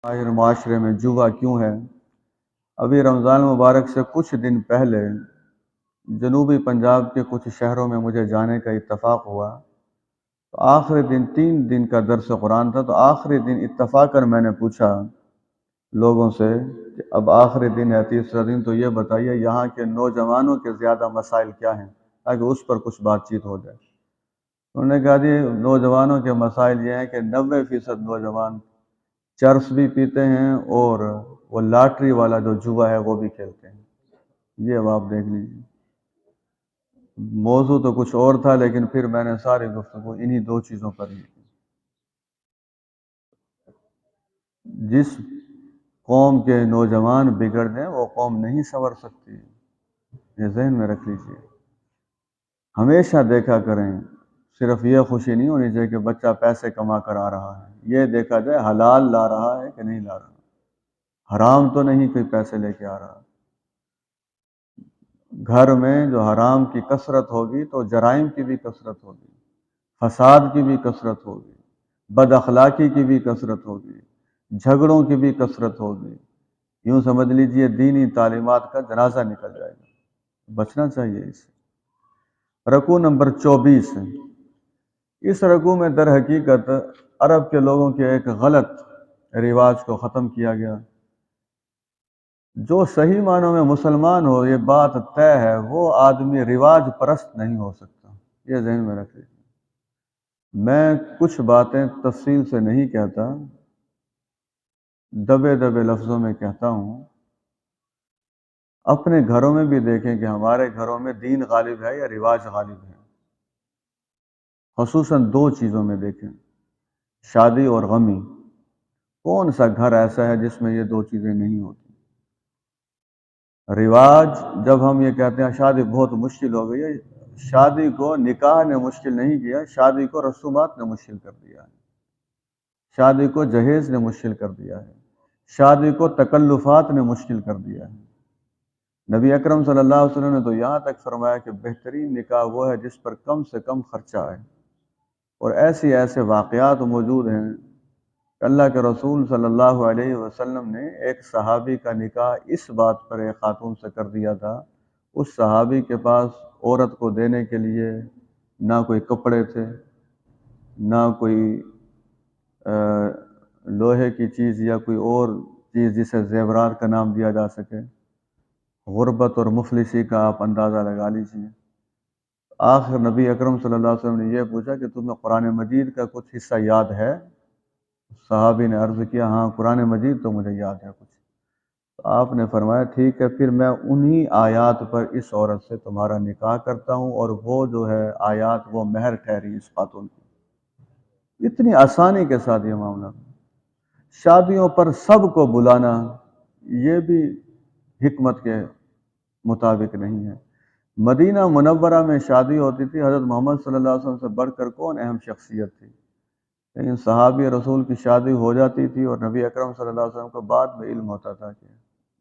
آخر معاشرے میں جوا کیوں ہے؟ ابھی رمضان مبارک سے کچھ دن پہلے جنوبی پنجاب کے کچھ شہروں میں مجھے جانے کا اتفاق ہوا۔ تو آخری دن 3 دن کا درس قرآن تھا، تو آخری دن اتفاقاً میں نے پوچھا لوگوں سے کہ اب آخری دن ہے، تیسرا دن، تو یہ بتائیے یہاں کے نوجوانوں کے زیادہ مسائل کیا ہیں تاکہ اس پر کچھ بات چیت ہو جائے۔ انہوں نے کہا جی نوجوانوں کے مسائل یہ ہیں کہ 90% نوجوان چرس بھی پیتے ہیں اور وہ لاٹری والا جو جوا ہے وہ بھی کھیلتے ہیں۔ یہ اب آپ دیکھ لیجیے، موضوع تو کچھ اور تھا لیکن پھر میں نے ساری گفتگو انہی 2 چیزوں پر ہی کی۔ جس قوم کے نوجوان بگڑ جائیں وہ قوم نہیں سنور سکتی، یہ ذہن میں رکھ لیجیے۔ ہمیشہ دیکھا کریں، صرف یہ خوشی نہیں ہونی چاہیے کہ بچہ پیسے کما کر آ رہا ہے، یہ دیکھا جائے حلال لا رہا ہے کہ نہیں لا رہا، حرام تو نہیں کوئی پیسے لے کے آ رہا۔ گھر میں جو حرام کی کثرت ہوگی تو جرائم کی بھی کثرت ہوگی، فساد کی بھی کثرت ہوگی، بد اخلاقی کی بھی کثرت ہوگی، جھگڑوں کی بھی کثرت ہوگی۔ یوں سمجھ لیجئے دینی تعلیمات کا جنازہ نکل جائے گا، بچنا چاہیے اس سے۔ رکوع نمبر 24 ہے۔ اس رکوع میں در حقیقت عرب کے لوگوں کے ایک غلط رواج کو ختم کیا گیا۔ جو صحیح معنوں میں مسلمان ہو، یہ بات طے ہے، وہ آدمی رواج پرست نہیں ہو سکتا، یہ ذہن میں رکھ لیجیے۔ میں کچھ باتیں تفصیل سے نہیں کہتا، دبے دبے لفظوں میں کہتا ہوں۔ اپنے گھروں میں بھی دیکھیں کہ ہمارے گھروں میں دین غالب ہے یا رواج غالب ہے۔ خصوصاً 2 چیزوں میں دیکھیں، شادی اور غمی۔ کون سا گھر ایسا ہے جس میں یہ 2 چیزیں نہیں ہوتی؟ رواج، جب ہم یہ کہتے ہیں شادی بہت مشکل ہو گئی ہے، شادی کو نکاح نے مشکل نہیں کیا، شادی کو رسومات نے مشکل کر دیا ہے، شادی کو جہیز نے مشکل کر دیا ہے، شادی کو تکلفات نے مشکل کر دیا ہے۔ نبی اکرم صلی اللہ علیہ وسلم نے تو یہاں تک فرمایا کہ بہترین نکاح وہ ہے جس پر کم سے کم خرچہ آئے، اور ایسے واقعات موجود ہیں کہ اللہ کے رسول صلی اللہ علیہ وسلم نے ایک صحابی کا نکاح اس بات پر ایک خاتون سے کر دیا تھا، اس صحابی کے پاس عورت کو دینے کے لیے نہ کوئی کپڑے تھے، نہ کوئی لوہے کی چیز یا کوئی اور چیز جسے زیورات کا نام دیا جا سکے۔ غربت اور مفلسی کا آپ اندازہ لگا لیجیے۔ آخر نبی اکرم صلی اللہ علیہ وسلم نے یہ پوچھا کہ تمہیں قرآن مجید کا کچھ حصہ یاد ہے؟ صحابی نے عرض کیا ہاں قرآن مجید تو مجھے یاد ہے کچھ۔ تو آپ نے فرمایا ٹھیک ہے، پھر میں انہی آیات پر اس عورت سے تمہارا نکاح کرتا ہوں، اور وہ جو ہے آیات وہ مہر ٹھہری اس خاتون کی۔ اتنی آسانی کے ساتھ یہ معاملہ۔ شادیوں پر سب کو بلانا یہ بھی حکمت کے مطابق نہیں ہے۔ مدینہ منورہ میں شادی ہوتی تھی، حضرت محمد صلی اللہ علیہ وسلم سے بڑھ کر کون اہم شخصیت تھی؟ لیکن صحابی رسول کی شادی ہو جاتی تھی اور نبی اکرم صلی اللہ علیہ وسلم کو بعد میں علم ہوتا تھا کہ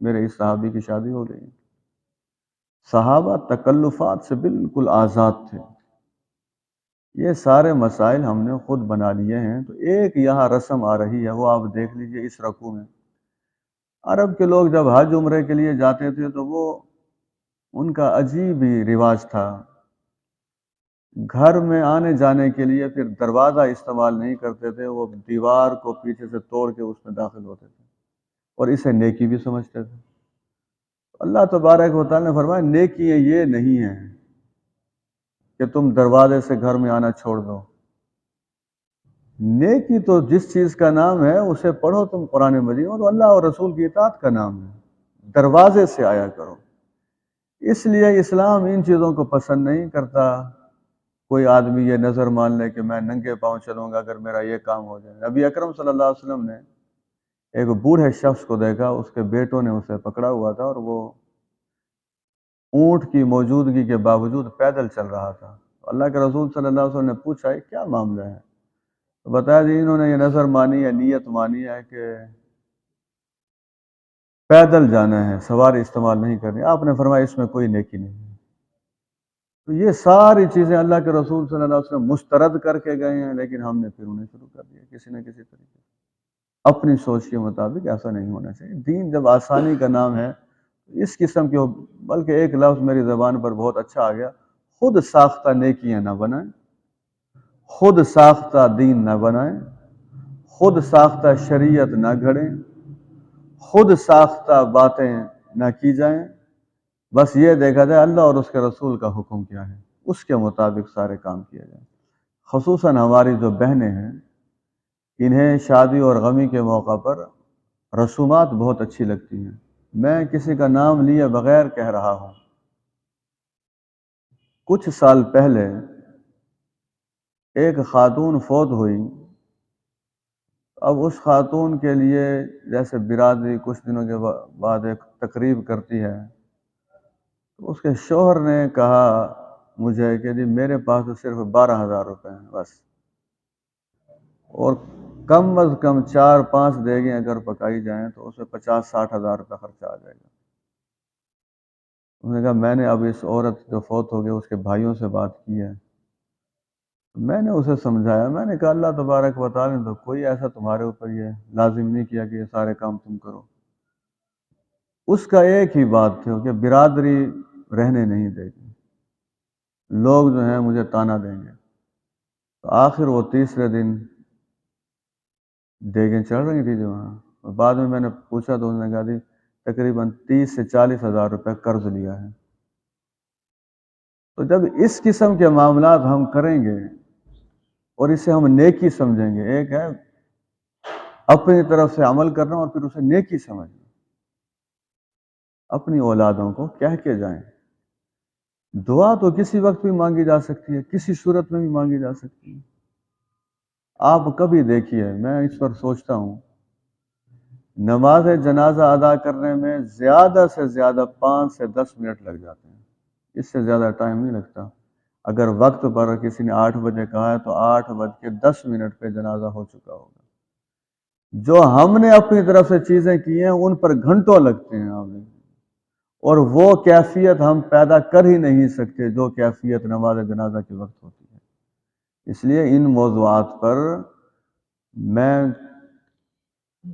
میرے اس صحابی کی شادی ہو گئی۔ صحابہ تکلفات سے بالکل آزاد تھے۔ یہ سارے مسائل ہم نے خود بنا لیے ہیں۔ تو ایک یہاں رسم آ رہی ہے، وہ آپ دیکھ لیجئے اس رکوع میں۔ عرب کے لوگ جب حج عمرے کے لیے جاتے تھے تو وہ ان کا عجیب ہی رواج تھا، گھر میں آنے جانے کے لیے پھر دروازہ استعمال نہیں کرتے تھے، وہ دیوار کو پیچھے سے توڑ کے اس میں داخل ہوتے تھے، اور اسے نیکی بھی سمجھتے تھے۔ اللہ تبارک و تعالیٰ نے فرمایا نیکی یہ نہیں ہے کہ تم دروازے سے گھر میں آنا چھوڑ دو۔ نیکی تو جس چیز کا نام ہے اسے پڑھو تم قرآن مجید میں، تو اللہ اور رسول کی اطاعت کا نام ہے، دروازے سے آیا کرو۔ اس لیے اسلام ان چیزوں کو پسند نہیں کرتا۔ کوئی آدمی یہ نظر مان لے کہ میں ننگے پاؤں چلوں گا اگر میرا یہ کام ہو جائے۔ نبی اکرم صلی اللہ علیہ وسلم نے ایک بوڑھے شخص کو دیکھا، اس کے بیٹوں نے اسے پکڑا ہوا تھا اور وہ اونٹ کی موجودگی کے باوجود پیدل چل رہا تھا۔ اللہ کے رسول صلی اللہ علیہ وسلم نے پوچھا کیا معاملہ ہے؟ تو بتایا جی انہوں نے یہ نظر مانی ہے، نیت مانی ہے کہ پیدل جانا ہے، سواری استعمال نہیں کرنی۔ آپ نے فرمایا اس میں کوئی نیکی نہیں ہے۔ تو یہ ساری چیزیں اللہ کے رسول صلی اللہ علیہ وسلم مسترد کر کے گئے ہیں، لیکن ہم نے پھر انہیں شروع کر دیا کسی نہ کسی طریقے سے۔ ' اپنی سوچ کے مطابق ایسا نہیں ہونا چاہیے۔ دین جب آسانی کا نام ہے، اس قسم کے بلکہ ایک لفظ میری زبان پر بہت اچھا آ گیا، خود ساختہ نیکیاں نہ بنائیں، خود ساختہ دین نہ بنائیں، خود ساختہ شریعت نہ گھڑیں، خود ساختہ باتیں نہ کی جائیں، بس یہ دیکھا جائے اللہ اور اس کے رسول کا حکم کیا ہے، اس کے مطابق سارے کام کیے جائیں۔ خصوصاً ہماری جو بہنیں ہیں، انہیں شادی اور غمی کے موقع پر رسومات بہت اچھی لگتی ہیں۔ میں کسی کا نام لیے بغیر کہہ رہا ہوں، کچھ سال پہلے ایک خاتون فوت ہوئی۔ اب اس خاتون کے لیے جیسے برادری کچھ دنوں کے بعد ایک تقریب کرتی ہے، تو اس کے شوہر نے کہا مجھے کہ جی میرے پاس تو صرف 12,000 روپے ہیں بس، اور کم از کم 4-5 دیگیں اگر پکائی جائیں تو اس میں 50-60 ہزار روپے خرچہ آ جائے گا۔ انہوں نے کہا میں نے اب اس عورت جو فوت ہو گئی اس کے بھائیوں سے بات کی ہے، میں نے اسے سمجھایا، میں نے کہا اللہ تبارک و تعالیٰ نے تو کوئی ایسا تمہارے اوپر یہ لازم نہیں کیا کہ یہ سارے کام تم کرو۔ اس کا ایک ہی بات تھی کہ برادری رہنے نہیں دے گی، لوگ جو ہیں مجھے تانا دیں گے۔ تو آخر وہ تیسرے دن دیگیں چڑھ رہی تھی جو وہاں، بعد میں نے پوچھا تو انہوں نے کہا دی تقریباً 30 سے 40 ہزار روپے قرض لیا ہے۔ تو جب اس قسم کے معاملات ہم کریں گے اور اسے ہم نیکی سمجھیں گے، ایک ہے اپنی طرف سے عمل کرنا اور پھر اسے نیکی سمجھنا، اپنی اولادوں کو کہہ کے جائیں۔ دعا تو کسی وقت بھی مانگی جا سکتی ہے، کسی صورت میں بھی مانگی جا سکتی ہے۔ آپ کبھی دیکھیے، میں اس پر سوچتا ہوں، نماز جنازہ ادا کرنے میں زیادہ سے زیادہ 5 سے 10 منٹ لگ جاتے ہیں، اس سے زیادہ ٹائم نہیں لگتا۔ اگر وقت پر کسی نے 8 بجے کہا ہے تو 8:10 پہ جنازہ ہو چکا ہوگا۔ جو ہم نے اپنی طرف سے چیزیں کی ہیں ان پر گھنٹوں لگتے ہیں، آپ اور وہ کیفیت ہم پیدا کر ہی نہیں سکتے جو کیفیت نماز جنازہ کے وقت ہوتی ہے۔ اس لیے ان موضوعات پر میں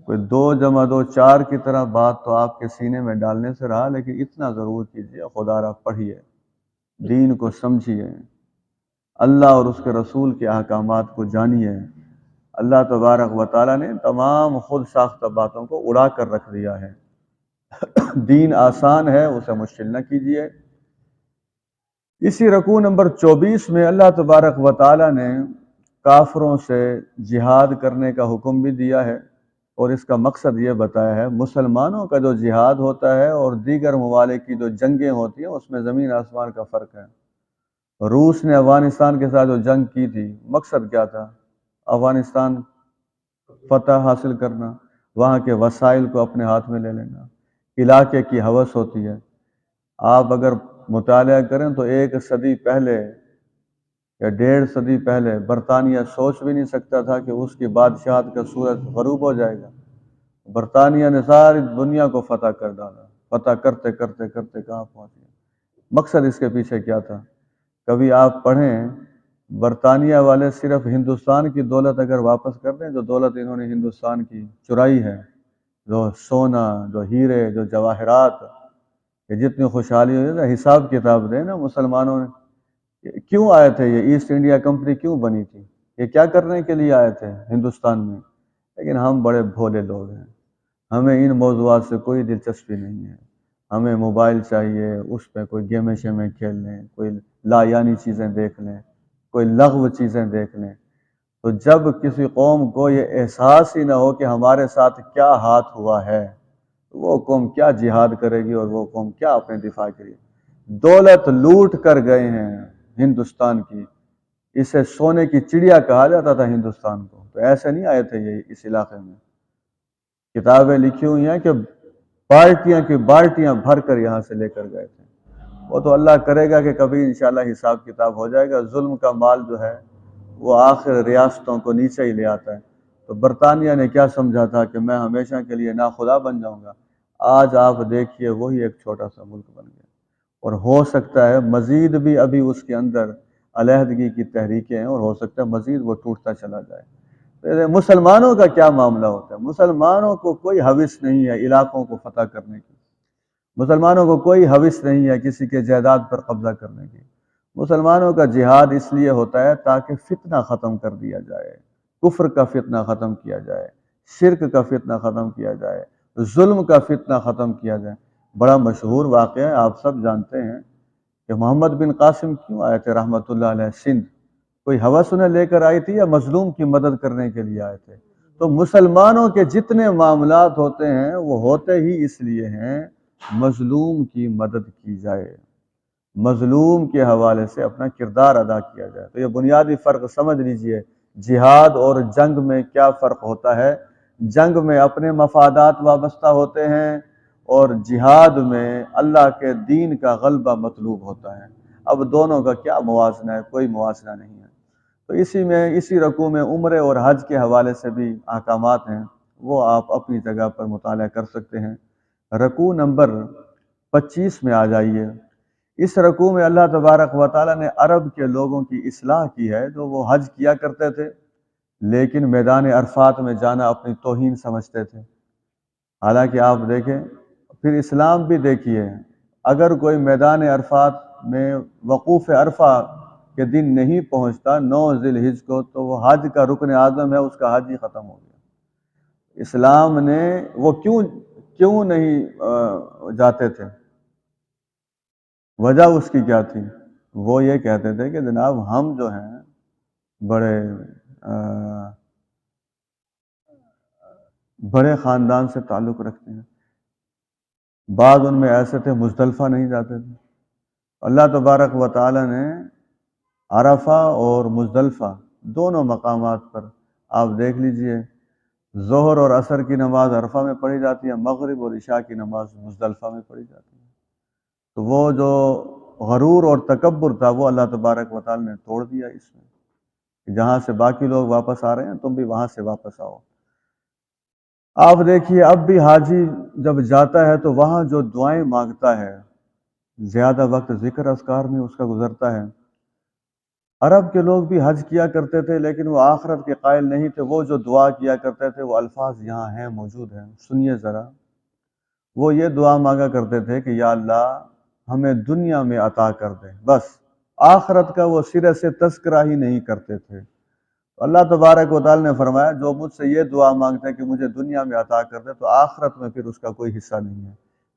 کوئی 2+2=4 کی طرح بات تو آپ کے سینے میں ڈالنے سے رہا، لیکن اتنا ضرور کیجیے، خدا را پڑھیے، دین کو سمجھیے، اللہ اور اس کے رسول کے احکامات کو جانیے۔ اللہ تبارک و تعالیٰ نے تمام خود ساختہ باتوں کو اڑا کر رکھ دیا ہے۔ دین آسان ہے، اسے مشکل نہ کیجیے۔ اسی رکوع نمبر 24 میں اللہ تبارک و تعالیٰ نے کافروں سے جہاد کرنے کا حکم بھی دیا ہے، اور اس کا مقصد یہ بتایا ہے مسلمانوں کا جو جہاد ہوتا ہے اور دیگر ممالک کی جو جنگیں ہوتی ہیں اس میں زمین آسمان کا فرق ہے۔ روس نے افغانستان کے ساتھ جو جنگ کی تھی، مقصد کیا تھا؟ افغانستان فتح حاصل کرنا، وہاں کے وسائل کو اپنے ہاتھ میں لے لینا، علاقے کی ہوس ہوتی ہے۔ آپ اگر مطالعہ کریں تو 1 صدی پہلے یا 1.5 صدی پہلے برطانیہ سوچ بھی نہیں سکتا تھا کہ اس کی بادشاہت کا سورج غروب ہو جائے گا۔ برطانیہ نے ساری دنیا کو فتح کر ڈالا، فتح کرتے کرتے کرتے کہاں پہنچ گیا۔ مقصد اس کے پیچھے کیا تھا؟ کبھی آپ پڑھیں، برطانیہ والے صرف ہندوستان کی دولت اگر واپس کر دیں، جو دولت انہوں نے ہندوستان کی چرائی ہے، جو سونا، جو ہیرے، جو جواہرات، کہ جتنی خوشحالی ہوئی ہے، حساب کتاب دیں نا مسلمانوں نے کیوں آئے تھے، یہ ایسٹ انڈیا کمپنی کیوں بنی تھی، یہ کیا کرنے کے لیے آئے تھے ہندوستان میں؟ لیکن ہم بڑے بھولے لوگ ہیں، ہمیں ان موضوعات سے کوئی دلچسپی نہیں ہے۔ ہمیں موبائل چاہیے، اس پہ کوئی گیمیں شیمیں کھیل لیں، کوئی لا یعنی چیزیں دیکھ لیں، کوئی لغو چیزیں دیکھ لیں۔ تو جب کسی قوم کو یہ احساس ہی نہ ہو کہ ہمارے ساتھ کیا ہاتھ ہوا ہے، وہ قوم کیا جہاد کرے گی اور وہ قوم کیا اپنے دفاع کرے گی؟ دولت لوٹ کر گئے ہیں ہندوستان کی، اسے سونے کی چڑیا کہا جاتا تھا ہندوستان کو، تو ایسے نہیں آئے تھے یہ اس علاقے میں۔ کتابیں لکھی ہوئی ہیں کہ بالٹیاں کی بالٹیاں بھر کر یہاں سے لے کر گئے تھے۔ وہ تو اللہ کرے گا کہ کبھی انشاءاللہ حساب کتاب ہو جائے گا۔ ظلم کا مال جو ہے وہ آخر ریاستوں کو نیچے ہی لے آتا ہے۔ تو برطانیہ نے کیا سمجھا تھا کہ میں ہمیشہ کے لیے ناخدا بن جاؤں گا؟ آج آپ دیکھیے وہی ایک چھوٹا سا ملک بن گیا، اور ہو سکتا ہے مزید بھی ابھی اس کے اندر علیحدگی کی تحریکیں ہیں، اور ہو سکتا ہے مزید وہ ٹوٹتا چلا جائے۔ مسلمانوں کا کیا معاملہ ہوتا ہے؟ مسلمانوں کو کوئی حوث نہیں ہے علاقوں کو فتح کرنے کی، مسلمانوں کو کوئی حوث نہیں ہے کسی کے جائیداد پر قبضہ کرنے کی۔ مسلمانوں کا جہاد اس لیے ہوتا ہے تاکہ فتنہ ختم کر دیا جائے، کفر کا فتنہ ختم کیا جائے، شرک کا فتنہ ختم کیا جائے، ظلم کا فتنہ ختم کیا جائے۔ بڑا مشہور واقعہ ہے، آپ سب جانتے ہیں کہ محمد بن قاسم کیوں آئے تھے رحمۃ اللہ علیہ سندھ؟ کوئی ہوس انہیں لے کر آئی تھی یا مظلوم کی مدد کرنے کے لیے آئے تھے؟ تو مسلمانوں کے جتنے معاملات ہوتے ہیں وہ ہوتے ہی اس لیے ہیں مظلوم کی مدد کی جائے، مظلوم کے حوالے سے اپنا کردار ادا کیا جائے۔ تو یہ بنیادی فرق سمجھ لیجئے، جہاد اور جنگ میں کیا فرق ہوتا ہے۔ جنگ میں اپنے مفادات وابستہ ہوتے ہیں اور جہاد میں اللہ کے دین کا غلبہ مطلوب ہوتا ہے۔ اب دونوں کا کیا موازنہ ہے؟ کوئی موازنہ نہیں ہے۔ تو اسی رکوع میں عمرے اور حج کے حوالے سے بھی احکامات ہیں، وہ آپ اپنی جگہ پر مطالعہ کر سکتے ہیں۔ رکوع نمبر 25 میں آ جائیے۔ اس رکوع میں اللہ تبارک و تعالیٰ نے عرب کے لوگوں کی اصلاح کی ہے، جو وہ حج کیا کرتے تھے لیکن میدان عرفات میں جانا اپنی توہین سمجھتے تھے۔ حالانکہ آپ دیکھیں، پھر اسلام بھی دیکھیے، اگر کوئی میدان عرفات میں وقوف عرفہ کے دن نہیں پہنچتا 9 ذی الحجہ کو، تو وہ حج کا رکن اعظم ہے، اس کا حج ہی ختم ہو گیا۔ اسلام نے وہ کیوں نہیں جاتے تھے؟ وجہ اس کی کیا تھی؟ وہ یہ کہتے تھے کہ جناب ہم جو ہیں بڑے خاندان سے تعلق رکھتے ہیں۔ بعض ان میں ایسے تھے مزدلفہ نہیں جاتے تھے۔ اللہ تبارک و تعالی نے عرفہ اور مزدلفہ دونوں مقامات پر آپ دیکھ لیجئے، ظہر اور عصر کی نماز عرفہ میں پڑھی جاتی ہے، مغرب اور عشاء کی نماز مزدلفہ میں پڑھی جاتی ہے۔ تو وہ جو غرور اور تکبر تھا وہ اللہ تبارک و تعالی نے توڑ دیا اس میں، کہ جہاں سے باقی لوگ واپس آ رہے ہیں تم بھی وہاں سے واپس آؤ۔ آپ دیکھیے اب بھی حاجی جب جاتا ہے تو وہاں جو دعائیں مانگتا ہے، زیادہ وقت ذکر اذکار میں اس کا گزرتا ہے۔ عرب کے لوگ بھی حج کیا کرتے تھے لیکن وہ آخرت کے قائل نہیں تھے۔ وہ جو دعا کیا کرتے تھے وہ الفاظ یہاں ہیں، موجود ہیں، سنیے ذرا۔ وہ یہ دعا مانگا کرتے تھے کہ یا اللہ ہمیں دنیا میں عطا کر دے، بس آخرت کا وہ سرے سے تذکرہ ہی نہیں کرتے تھے۔ اللہ تبارک و تعالی نے فرمایا جو مجھ سے یہ دعا مانگتے ہیں کہ مجھے دنیا میں عطا کر دے تو آخرت میں پھر اس کا کوئی حصہ نہیں ہے۔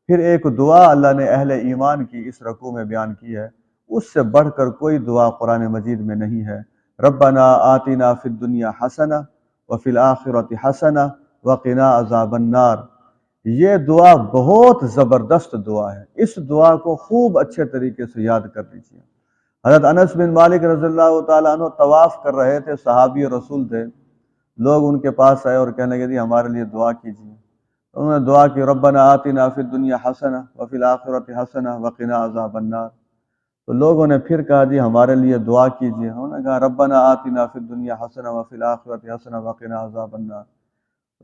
پھر ایک دعا اللہ نے اہل ایمان کی اس رکوع میں بیان کی ہے، اس سے بڑھ کر کوئی دعا قرآن مجید میں نہیں ہے۔ ربنا آتنا فی الدنیا حسنہ وفی الآخرۃ حسنہ وقنا عذاب النار۔ یہ دعا بہت زبردست دعا ہے، اس دعا کو خوب اچھے طریقے سے یاد کر لیجیے۔ حضرت انس بن مالک رضی اللہ تعالیٰ عنہ طواف کر رہے تھے، صحابی رسول تھے، لوگ ان کے پاس آئے اور کہنے لگے جی ہمارے لیے دعا کیجیے۔ انہوں نے دعا کی ربنا آتنا فی الدنیا حسنہ وفی الآخرۃ حسنہ وقنا عذاب النار۔ تو لوگوں نے پھر کہا جی ہمارے لیے دعا کیجیے۔ انہوں نے کہا ربنا آتنا فی الدنیا حسنہ وفی الآخرۃ حسنہ وقنا عذاب النار۔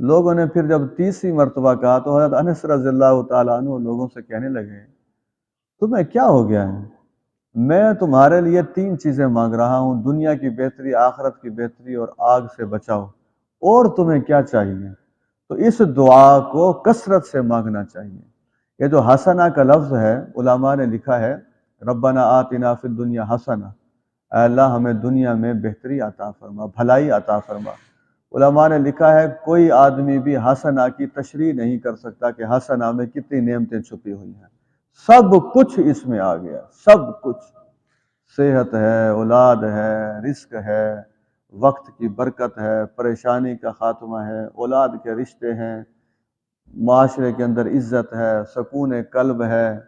لوگوں نے پھر جب تیسری مرتبہ کہا تو حضرت انس رضی اللہ تعالیٰ عنہ لوگوں سے کہنے لگے تمہیں کیا ہو گیا ہے؟ میں تمہارے لیے 3 چیزیں مانگ رہا ہوں، دنیا کی بہتری، آخرت کی بہتری اور آگ سے بچاؤ، اور تمہیں کیا چاہیے؟ تو اس دعا کو کثرت سے مانگنا چاہیے۔ یہ جو حسنہ کا لفظ ہے، علماء نے لکھا ہے ربنا آتنا فی الدنیا حسنہ، اے اللہ ہمیں دنیا میں بہتری عطا فرما، بھلائی عطا فرما۔ علماء نے لکھا ہے کوئی آدمی بھی حسنہ کی تشریح نہیں کر سکتا کہ حسنہ میں کتنی نعمتیں چھپی ہوئی ہیں، سب کچھ اس میں آ گیا، سب کچھ، صحت ہے، اولاد ہے، رزق ہے، وقت کی برکت ہے، پریشانی کا خاتمہ ہے، اولاد کے رشتے ہیں، معاشرے کے اندر عزت ہے، سکون قلب ہے،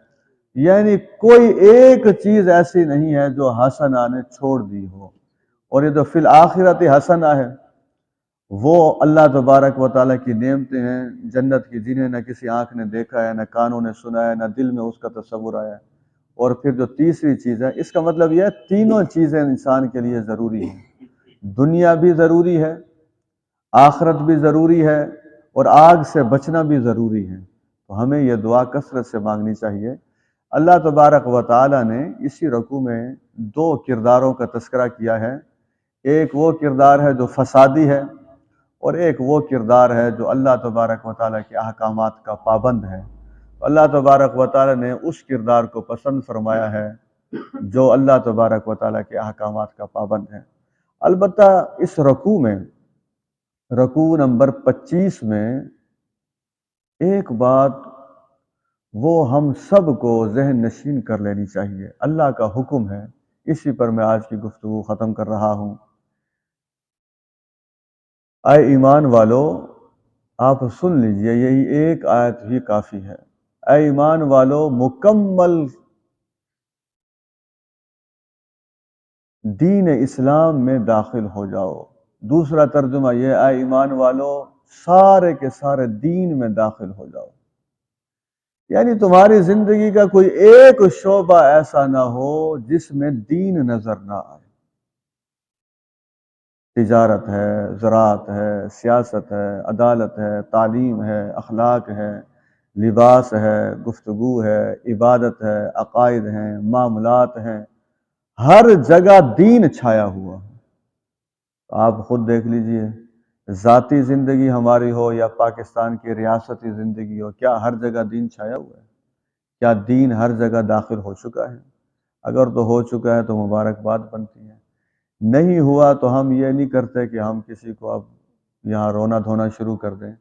یعنی کوئی ایک چیز ایسی نہیں ہے جو حسنہ نے چھوڑ دی ہو۔ اور یہ جو فی الآخرۃ حسنہ ہے وہ اللہ تبارک و تعالیٰ کی نعمتیں ہیں، جنت کی، جنہیں نہ کسی آنکھ نے دیکھا ہے، نہ کانوں نے سنا ہے، نہ دل میں اس کا تصور آیا ہے۔ اور پھر جو تیسری چیز ہے، اس کا مطلب یہ ہے تینوں چیزیں انسان کے لیے ضروری ہیں، دنیا بھی ضروری ہے، آخرت بھی ضروری ہے، اور آگ سے بچنا بھی ضروری ہے۔ تو ہمیں یہ دعا کثرت سے مانگنی چاہیے۔ اللہ تبارک و تعالیٰ نے اسی رکوع میں 2 کرداروں کا تذکرہ کیا ہے۔ ایک وہ کردار ہے جو فسادی ہے، اور ایک وہ کردار ہے جو اللہ تبارک و تعالیٰ کے احکامات کا پابند ہے۔ اللہ تبارک و تعالیٰ نے اس کردار کو پسند فرمایا ہے جو اللہ تبارک و تعالیٰ کے احکامات کا پابند ہے۔ البتہ اس رکوع میں، رکوع نمبر 25 میں ایک بات وہ ہم سب کو ذہن نشین کر لینی چاہیے، اللہ کا حکم ہے، اسی پر میں آج کی گفتگو ختم کر رہا ہوں۔ اے ایمان والو، آپ سن لیجئے، یہی ایک آیت ہی کافی ہے۔ اے ایمان والو، مکمل دین اسلام میں داخل ہو جاؤ۔ دوسرا ترجمہ یہ، اے ایمان والو، سارے کے سارے دین میں داخل ہو جاؤ۔ یعنی تمہاری زندگی کا کوئی ایک شعبہ ایسا نہ ہو جس میں دین نظر نہ آئے۔ تجارت ہے، زراعت ہے، سیاست ہے، عدالت ہے، تعلیم ہے، اخلاق ہے، لباس ہے، گفتگو ہے، عبادت ہے، عقائد ہیں، معاملات ہیں، ہر جگہ دین چھایا ہوا ہے۔ آپ خود دیکھ لیجئے، ذاتی زندگی ہماری ہو یا پاکستان کی ریاستی زندگی ہو، کیا ہر جگہ دین چھایا ہوا ہے؟ کیا دین ہر جگہ داخل ہو چکا ہے؟ اگر تو ہو چکا ہے تو مبارکباد بنتی ہے، نہیں ہوا تو ہم یہ نہیں کرتے کہ ہم کسی کو اب یہاں رونا دھونا شروع کر دیں۔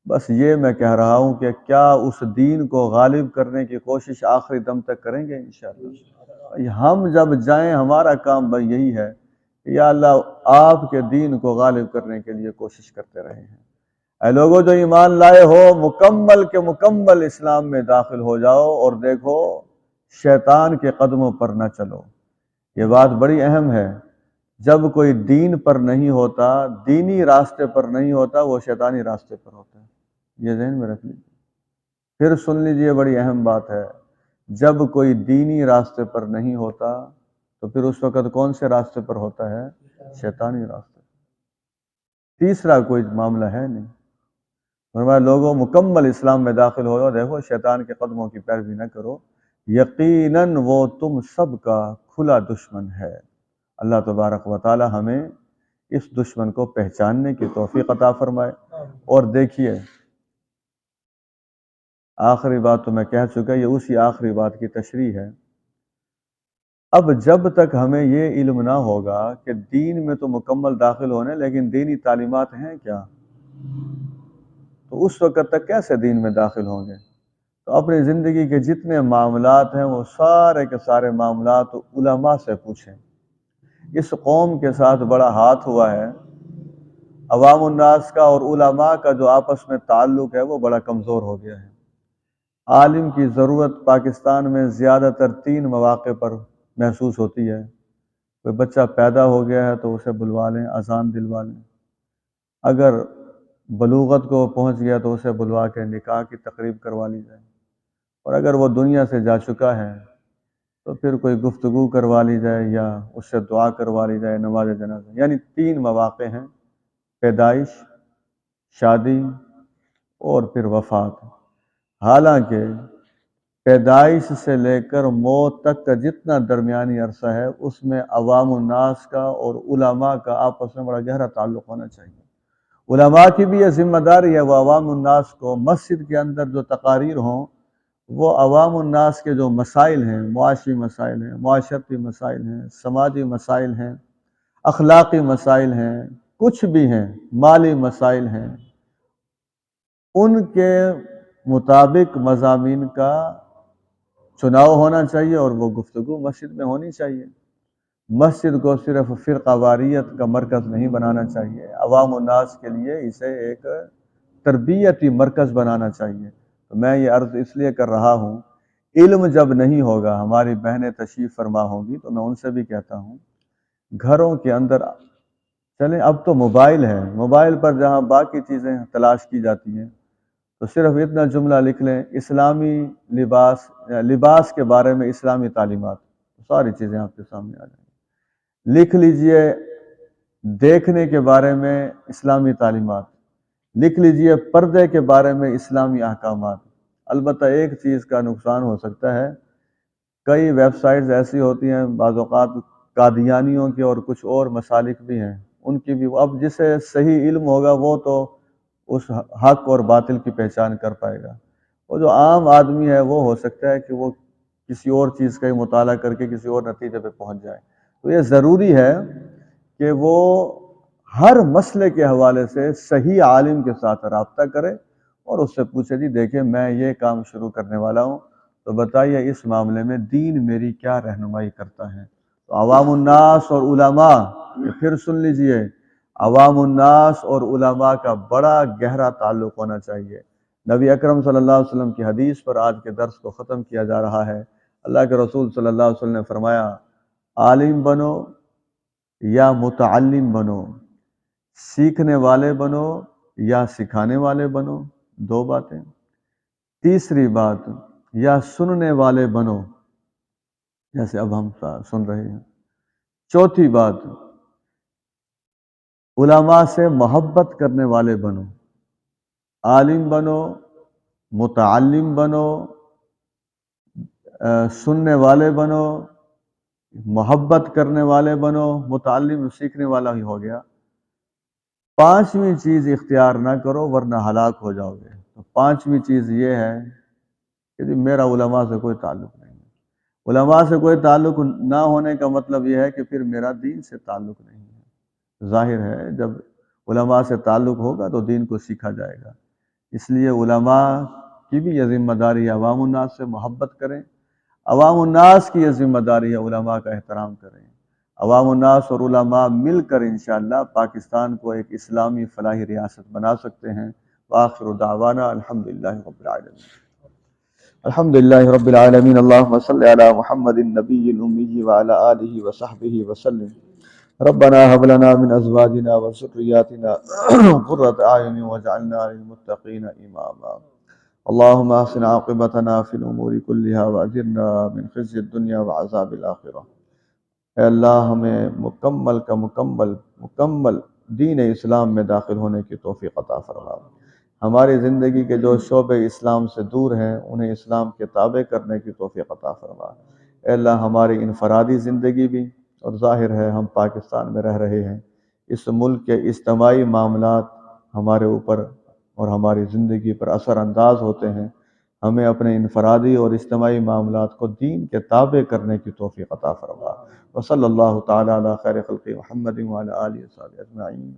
بس یہ میں کہہ رہا ہوں کہ کیا اس دین کو غالب کرنے کی کوشش آخری دم تک کریں گے انشاءاللہ۔ ہم جب جائیں ہمارا کام بھائی یہی ہے کہ یا اللہ آپ کے دین کو غالب کرنے کے لیے کوشش کرتے رہے ہیں۔ اے لوگوں جو ایمان لائے ہو، مکمل کے مکمل اسلام میں داخل ہو جاؤ اور دیکھو شیطان کے قدموں پر نہ چلو۔ یہ بات بڑی اہم ہے، جب کوئی دین پر نہیں ہوتا، دینی راستے پر نہیں ہوتا، وہ شیطانی راستے پر ہوتا ہے، یہ ذہن میں رکھ لیجیے۔ پھر سن لیجیے، بڑی اہم بات ہے، جب کوئی دینی راستے پر نہیں ہوتا تو پھر اس وقت کون سے راستے پر ہوتا ہے؟ شیطانی راستے۔ تیسرا کوئی معاملہ ہے نہیں۔ فرمایا لوگوں مکمل اسلام میں داخل ہو جاؤ، دیکھو شیطان کے قدموں کی پیروی نہ کرو، یقیناً وہ تم سب کا کھلا دشمن ہے۔ اللہ تبارک و تعالی ہمیں اس دشمن کو پہچاننے کی توفیق عطا فرمائے۔ اور دیکھیے، آخری بات تو میں کہہ چکا، یہ اسی آخری بات کی تشریح ہے۔ اب جب تک ہمیں یہ علم نہ ہوگا کہ دین میں تو مکمل داخل ہونے، لیکن دینی تعلیمات ہیں کیا، تو اس وقت تک کیسے دین میں داخل ہوں گے؟ تو اپنی زندگی کے جتنے معاملات ہیں وہ سارے کے سارے معاملات علماء سے پوچھیں۔ اس قوم کے ساتھ بڑا ہاتھ ہوا ہے، عوام الناس کا اور علماء کا جو آپس میں تعلق ہے وہ بڑا کمزور ہو گیا ہے۔ عالم کی ضرورت پاکستان میں زیادہ تر 3 مواقع پر محسوس ہوتی ہے۔ کوئی بچہ پیدا ہو گیا ہے تو اسے بلوا لیں، اذان دلوا لیں۔ اگر بلوغت کو پہنچ گیا تو اسے بلوا کے نکاح کی تقریب کروا لی جائے، اور اگر وہ دنیا سے جا چکا ہے تو پھر کوئی گفتگو کروا لی جائے یا اس سے دعا کروا لی جائے، نماز جنازہ۔ یعنی 3 مواقع ہیں، پیدائش، شادی اور پھر وفات۔ حالانکہ پیدائش سے لے کر موت تک کا جتنا درمیانی عرصہ ہے اس میں عوام الناس کا اور علماء کا آپس میں بڑا گہرا تعلق ہونا چاہیے۔ علماء کی بھی یہ ذمہ داری ہے، وہ عوام الناس کو مسجد کے اندر جو تقاریر ہوں وہ عوام الناس کے جو مسائل ہیں، معاشی مسائل ہیں، معاشرتی مسائل ہیں، سماجی مسائل ہیں، اخلاقی مسائل ہیں، کچھ بھی ہیں، مالی مسائل ہیں، ان کے مطابق مضامین کا چناؤ ہونا چاہیے اور وہ گفتگو مسجد میں ہونی چاہیے۔ مسجد کو صرف فرقہ واریت کا مرکز نہیں بنانا چاہیے، عوام الناس کے لیے اسے ایک تربیتی مرکز بنانا چاہیے۔ تو میں یہ عرض اس لیے کر رہا ہوں، علم جب نہیں ہوگا، ہماری بہنیں تشریف فرما ہوں گی تو میں ان سے بھی کہتا ہوں گھروں کے اندر چلیں، اب تو موبائل ہے، موبائل پر جہاں باقی چیزیں تلاش کی جاتی ہیں تو صرف اتنا جملہ لکھ لیں، اسلامی لباس کے بارے میں اسلامی تعلیمات، ساری چیزیں آپ کے سامنے آ جائیں گی۔ لکھ لیجئے دیکھنے کے بارے میں اسلامی تعلیمات، لکھ لیجئے پردے کے بارے میں اسلامی احکامات۔ البتہ ایک چیز کا نقصان ہو سکتا ہے، کئی ویب سائٹس ایسی ہوتی ہیں بعض اوقات قادیانیوں کے اور کچھ اور مسالک بھی ہیں، ان کی بھی، اب جسے صحیح علم ہوگا وہ تو اس حق اور باطل کی پہچان کر پائے گا، اور جو عام آدمی ہے وہ ہو سکتا ہے کہ وہ کسی اور چیز کا ہی مطالعہ کر کے کسی اور نتیجے پہ پہنچ جائے۔ تو یہ ضروری ہے کہ وہ ہر مسئلے کے حوالے سے صحیح عالم کے ساتھ رابطہ کرے اور اس سے پوچھے جی دیکھیں میں یہ کام شروع کرنے والا ہوں، تو بتائیے اس معاملے میں دین میری کیا رہنمائی کرتا ہے۔ تو عوام الناس اور علماء، پھر سن لیجئے، عوام الناس اور علماء کا بڑا گہرا تعلق ہونا چاہیے۔ نبی اکرم صلی اللہ علیہ وسلم کی حدیث پر آج کے درس کو ختم کیا جا رہا ہے۔ اللہ کے رسول صلی اللہ علیہ وسلم نے فرمایا، عالم بنو یا متعلم بنو، سیکھنے والے بنو یا سکھانے والے بنو، دو باتیں۔ تیسری بات، یا سننے والے بنو جیسے اب ہم سن رہے ہیں۔ چوتھی بات، علماء سے محبت کرنے والے بنو، عالم بنو، متعلم بنو، سننے والے بنو، محبت کرنے والے بنو، متعلم سیکھنے والا ہی ہو گیا۔ پانچویں چیز اختیار نہ کرو ورنہ ہلاک ہو جاؤ گے۔ تو پانچویں چیز یہ ہے کہ جی میرا علماء سے کوئی تعلق نہیں ہے۔ علماء سے کوئی تعلق نہ ہونے کا مطلب یہ ہے کہ پھر میرا دین سے تعلق نہیں ہے۔ ظاہر ہے جب علماء سے تعلق ہوگا تو دین کو سیکھا جائے گا۔ اس لیے علماء کی بھی یہ ذمہ داری ہے عوام الناس سے محبت کریں، عوام الناس کی یہ ذمہ داری ہے علماء کا احترام کریں۔ عوام الناس اور علماء مل کر انشاءاللہ پاکستان کو ایک اسلامی فلاحی ریاست بنا سکتے ہیں۔ وآخر دعوانا الحمدللہ رب العالمین۔ الحمدللہ رب العالمین، اللہم صلی علی محمد النبی الامی وعلی آلہ وصحبہ وسلم۔ ربنا هب لنا من ازواجنا وذرياتنا قرة اعين واجعلنا للمتقين اماما۔ اللهم احسن عاقبتنا في الامور كلها واجرنا من خزي الدنيا وعذاب الاخرة۔ اے اللہ ہمیں مکمل کا مکمل دین اسلام میں داخل ہونے کی توفیق عطا فرما۔ ہماری زندگی کے جو شعبے اسلام سے دور ہیں انہیں اسلام کے تابع کرنے کی توفیق عطا فرما۔ اے اللہ ہماری انفرادی زندگی بھی، اور ظاہر ہے ہم پاکستان میں رہ رہے ہیں، اس ملک کے اجتماعی معاملات ہمارے اوپر اور ہماری زندگی پر اثر انداز ہوتے ہیں۔ ہمیں اپنے انفرادی اور اجتماعی معاملات کو دین کے تابع کرنے کی توفیق عطا فرما۔ وصلی اللہ تعالی علی خیر خلق محمد وعلی آلہ وصحبہ اجمعین۔